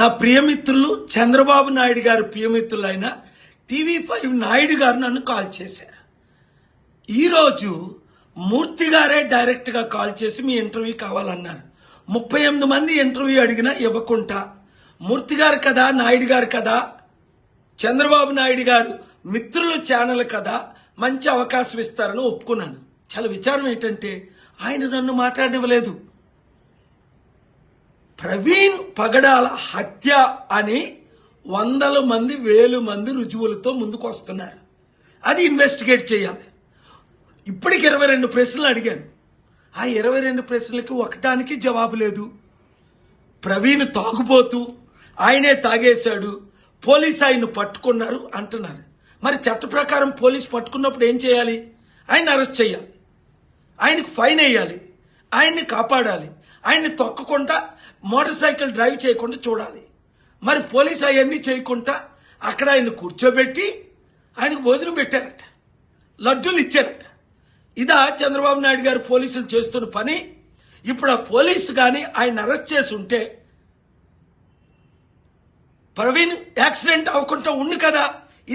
నా ప్రియమిత్రులు చంద్రబాబు నాయుడు గారి ప్రియమిత్రులైన టీవీ5 నాయుడు గారు నన్ను కాల్ చేశారు. ఈరోజు మూర్తి గారే డైరెక్ట్గా కాల్ చేసి మీ ఇంటర్వ్యూ కావాలన్నారు. 38 మంది ఇంటర్వ్యూ అడిగినా ఇవ్వకుండా మూర్తి గారు కదా, నాయుడు గారు కదా, చంద్రబాబు నాయుడు గారు మిత్రులు ఛానల్ కదా, మంచి అవకాశం ఇస్తారని ఒప్పుకున్నాను. చాలా విచారం ఏంటంటే ఆయన నన్ను మాట్లాడనివ్వలేదు. ప్రవీణ్ పగడాల హత్య అని 100 మంది 1000 మంది రుజువులతో ముందుకు వస్తున్నారు. అది ఇన్వెస్టిగేట్ చేయాలి. ఇప్పటికి 22 ప్రశ్నలు అడిగాను. ఆ 22 ప్రశ్నలకి ఒకటానికి జవాబు లేదు. ప్రవీణ్ తాగుబోతూ ఆయనే తాగేశాడు, పోలీసు ఆయన్ని పట్టుకున్నారు అంటున్నారు. మరి చట్ట ప్రకారం పోలీసు పట్టుకున్నప్పుడు ఏం చేయాలి? ఆయన్ని అరెస్ట్ చేయాలి, ఆయనకు ఫైన్ వేయాలి, ఆయన్ని కాపాడాలి, ఆయన్ని తొక్కకుండా మోటార్ సైకిల్ డ్రైవ్ చేయకుండా చూడాలి. మరి పోలీసు అవన్నీ చేయకుండా అక్కడ ఆయన కూర్చోబెట్టి ఆయనకు భోజనం పెట్టారట, లడ్డూలు ఇచ్చారట. ఇదా చంద్రబాబు నాయుడు గారు పోలీసులు చేస్తున్న పని? ఇప్పుడు ఆ పోలీసు కానీ ఆయన అరెస్ట్ చేసి ఉంటే ప్రవీణ్ యాక్సిడెంట్ అవ్వకుండా ఉంది కదా.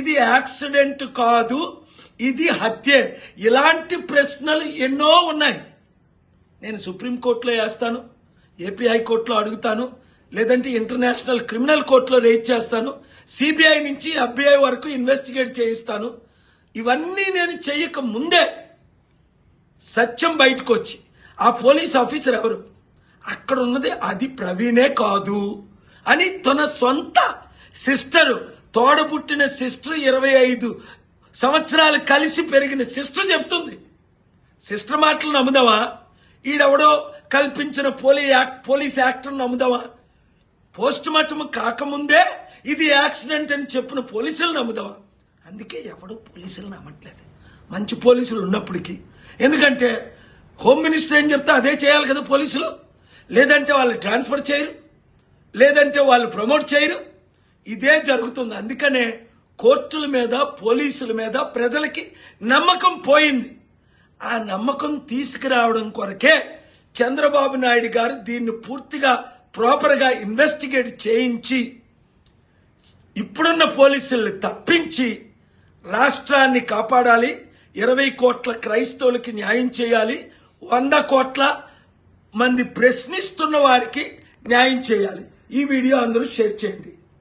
ఇది యాక్సిడెంట్ కాదు, ఇది హత్యే. ఇలాంటి ప్రశ్నలు ఎన్నో ఉన్నాయి. నేను సుప్రీంకోర్టులో వేస్తాను, ఏపీ హైకోర్టులో అడుగుతాను, లేదంటే ఇంటర్నేషనల్ క్రిమినల్ కోర్టులో రేజ్ చేస్తాను, సిబిఐ నుంచి FBI వరకు ఇన్వెస్టిగేట్ చేయిస్తాను. ఇవన్నీ నేను చేయక ముందే సత్యం బయటకు వచ్చి ఆ పోలీస్ ఆఫీసర్ ఎవరు, అక్కడ ఉన్నది అది ప్రవీణే కాదు అని తన సొంత సిస్టర్, తోడబుట్టిన సిస్టర్, 25 సంవత్సరాలు కలిసి పెరిగిన సిస్టర్ చెప్తుంది. సిస్టర్ మాటలు నమ్ముదామా? ఈడెవడో కల్పించిన పోలీస్ యాక్టర్ నమ్ముదామా? పోస్ట్ మార్టం కాకముందే ఇది యాక్సిడెంట్ అని చెప్పిన పోలీసులు నమ్ముదామా? అందుకే ఎవడో పోలీసులు నమ్మట్లేదు, మంచి పోలీసులు ఉన్నప్పటికీ. ఎందుకంటే హోమ్ మినిస్టర్ ఏం చెప్తే అదే చేయాలి కదా పోలీసులు. లేదంటే వాళ్ళు ట్రాన్స్ఫర్ చేయరు, లేదంటే వాళ్ళు ప్రమోట్ చేయరు. ఇదే జరుగుతుంది. అందుకనే కోర్టుల మీద, పోలీసుల మీద ప్రజలకి నమ్మకం పోయింది. ఆ నమ్మకం తీసుకురావడం కొరకే చంద్రబాబు నాయుడు గారు దీన్ని పూర్తిగా ప్రాపర్గా ఇన్వెస్టిగేట్ చేయించి ఇప్పుడున్న పోలీసుల్ని తప్పించి రాష్ట్రాన్ని కాపాడాలి. 20 కోట్ల క్రైస్తవులకి న్యాయం చేయాలి. 100 కోట్ల మంది ప్రశ్నిస్తున్న వారికి న్యాయం చేయాలి. ఈ వీడియో అందరూ షేర్ చేయండి.